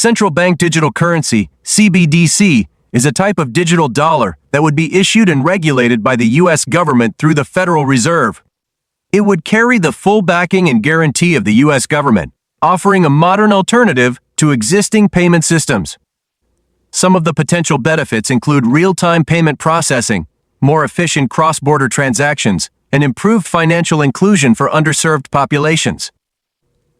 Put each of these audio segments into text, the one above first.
Central bank digital currency, CBDC, is a type of digital dollar that would be issued and regulated by the U.S. government through the Federal Reserve. It would carry the full backing and guarantee of the U.S. government, offering a modern alternative to existing payment systems. Some of the potential benefits include real-time payment processing, more efficient cross-border transactions, and improved financial inclusion for underserved populations.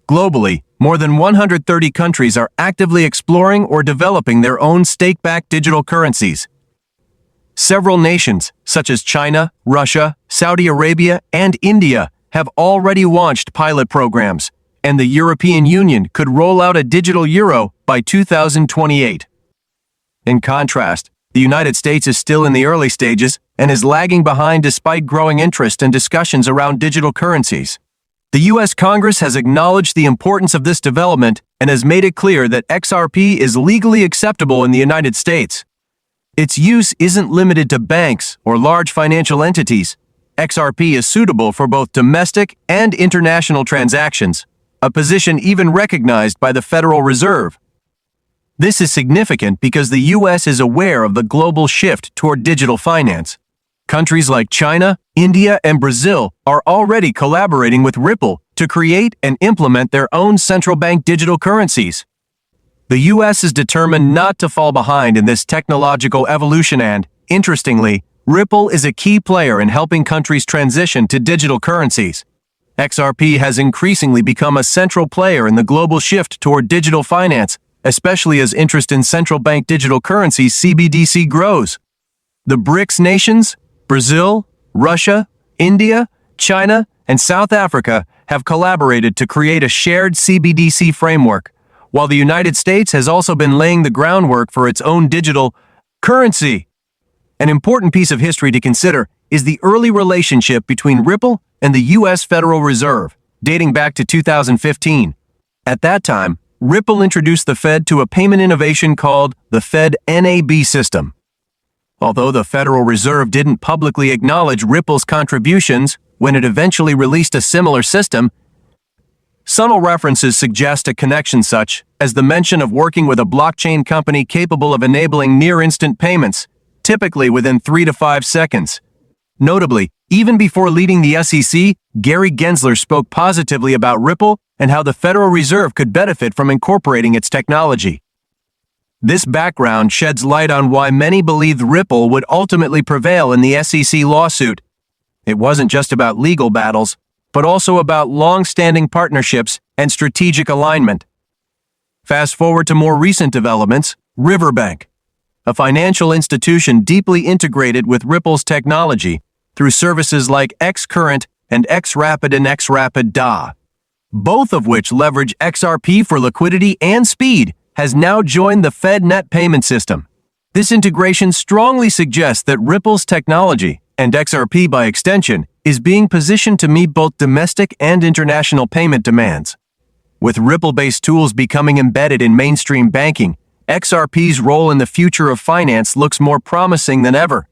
Globally, more than 130 countries are actively exploring or developing their own stake-backed digital currencies. Several nations, such as China, Russia, Saudi Arabia, and India, have already launched pilot programs, and the European Union could roll out a digital euro by 2028. In contrast, the United States is still in the early stages and is lagging behind despite growing interest and discussions around digital currencies. The U.S. Congress has acknowledged the importance of this development and has made it clear that XRP is legally acceptable in the United States. Its use isn't limited to banks or large financial entities. XRP is suitable for both domestic and international transactions, a position even recognized by the Federal Reserve. This is significant because the U.S. is aware of the global shift toward digital finance. Countries like China, India, and Brazil are already collaborating with Ripple to create and implement their own central bank digital currencies. The U.S. is determined not to fall behind in this technological evolution and, interestingly, Ripple is a key player in helping countries transition to digital currencies. XRP has increasingly become a central player in the global shift toward digital finance, especially as interest in central bank digital currencies (CBDC) grows. The BRICS nations, Brazil, Russia, India, China, and South Africa have collaborated to create a shared CBDC framework, while the United States has also been laying the groundwork for its own digital currency. An important piece of history to consider is the early relationship between Ripple and the U.S. Federal Reserve, dating back to 2015. At that time, Ripple introduced the Fed to a payment innovation called the Fed NAB system. Although the Federal Reserve didn't publicly acknowledge Ripple's contributions when it eventually released a similar system, subtle references suggest a connection such as the mention of working with a blockchain company capable of enabling near-instant payments, typically within 3 to 5 seconds. Notably, even before leading the SEC, Gary Gensler spoke positively about Ripple and how the Federal Reserve could benefit from incorporating its technology. This background sheds light on why many believed Ripple would ultimately prevail in the SEC lawsuit. It wasn't just about legal battles, but also about long-standing partnerships and strategic alignment. Fast forward to more recent developments, Riverbank, a financial institution deeply integrated with Ripple's technology through services like xCurrent and xRapid and xRapid DA, both of which leverage XRP for liquidity and speed, has now joined the FedNet payment system. This integration strongly suggests that Ripple's technology, and XRP by extension, is being positioned to meet both domestic and international payment demands. With Ripple-based tools becoming embedded in mainstream banking, XRP's role in the future of finance looks more promising than ever.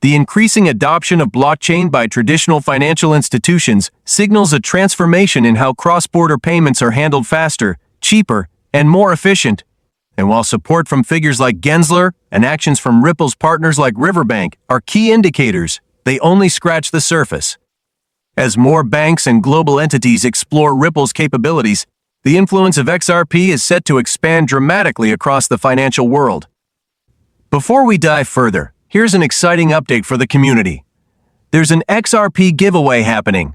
The increasing adoption of blockchain by traditional financial institutions signals a transformation in how cross-border payments are handled faster, cheaper, and more efficient. And while support from figures like Gensler and actions from Ripple's partners like Riverbank are key indicators, they only scratch the surface. As more banks and global entities explore Ripple's capabilities, the influence of XRP is set to expand dramatically across the financial world. Before we dive further, here's an exciting update for the community. There's an XRP giveaway happening.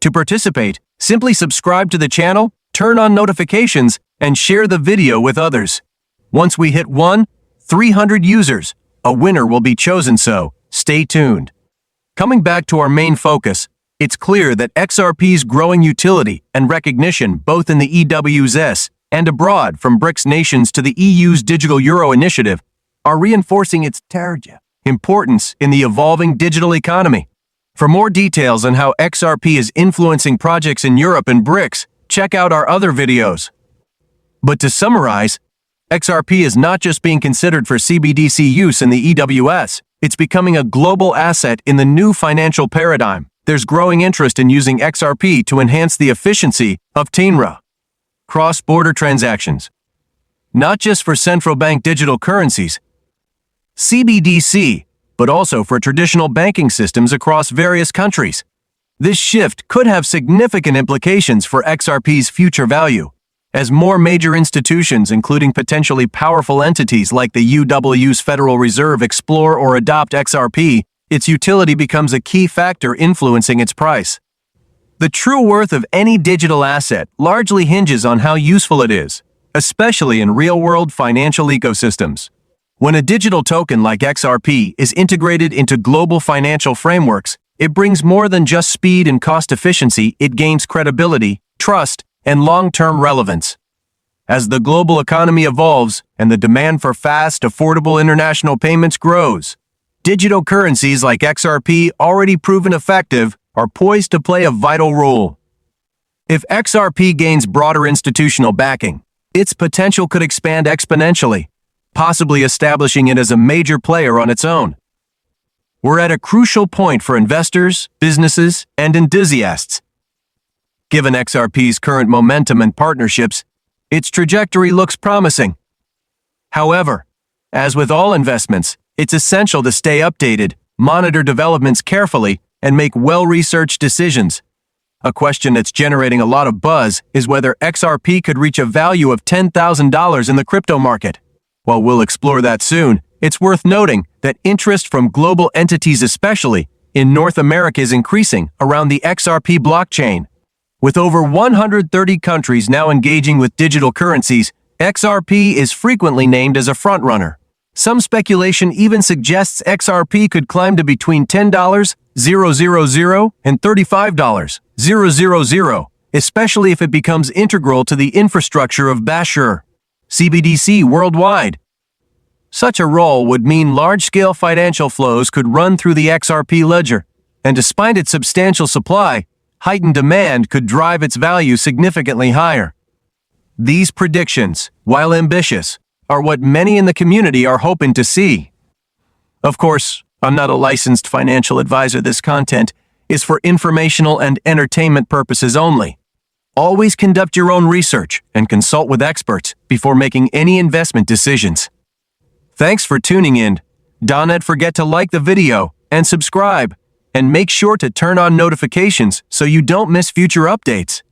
To participate, simply subscribe to the channel, turn on notifications, and share the video with others. Once we hit 300 users, a winner will be chosen, so stay tuned. Coming back to our main focus, it's clear that XRP's growing utility and recognition both in the EWS and abroad from BRICS nations to the EU's digital euro initiative are reinforcing its importance in the evolving digital economy. For more details on how XRP is influencing projects in Europe and BRICS, check out our other videos. But to summarize, XRP is not just being considered for CBDC use in the EWS, it's becoming a global asset in the new financial paradigm. There's growing interest in using XRP to enhance the efficiency of cross-border transactions. not just for central bank digital currencies, CBDC, but also for traditional banking systems across various countries. This shift could have significant implications for XRP's future value, as more major institutions, including potentially powerful entities like the UW's Federal Reserve, explore or adopt XRP. Its utility becomes a key factor influencing its price. The true worth of any digital asset largely hinges on how useful it is, especially in real-world financial ecosystems. When a digital token like XRP is integrated into global financial frameworks, it brings more than just speed and cost efficiency. It gains credibility, trust, and long-term relevance. As the global economy evolves and the demand for fast, affordable international payments grows, digital currencies like XRP, already proven effective, are poised to play a vital role. If XRP gains broader institutional backing, its potential could expand exponentially, possibly establishing it as a major player on its own. We're at a crucial point for investors, businesses, and enthusiasts. Given XRP's current momentum and partnerships, its trajectory looks promising. However, as with all investments, it's essential to stay updated, monitor developments carefully, and make well-researched decisions. A question that's generating a lot of buzz is whether XRP could reach a value of $10,000 in the crypto market. While we'll explore that soon, it's worth noting that interest from global entities, especially in North America, is increasing around the XRP blockchain. With over 130 countries now engaging with digital currencies, XRP is frequently named as a frontrunner. Some speculation even suggests XRP could climb to between $10,000 and $35,000, especially if it becomes integral to the infrastructure of Bombshell CBDC worldwide. Such a role would mean large-scale financial flows could run through the XRP ledger, and despite its substantial supply, heightened demand could drive its value significantly higher. These predictions, while ambitious, are what many in the community are hoping to see. Of course, I'm not a licensed financial advisor. This content is for informational and entertainment purposes only. Always conduct your own research and consult with experts before making any investment decisions. Thanks for tuning in. Don't forget to like the video and subscribe, and make sure to turn on notifications so you don't miss future updates.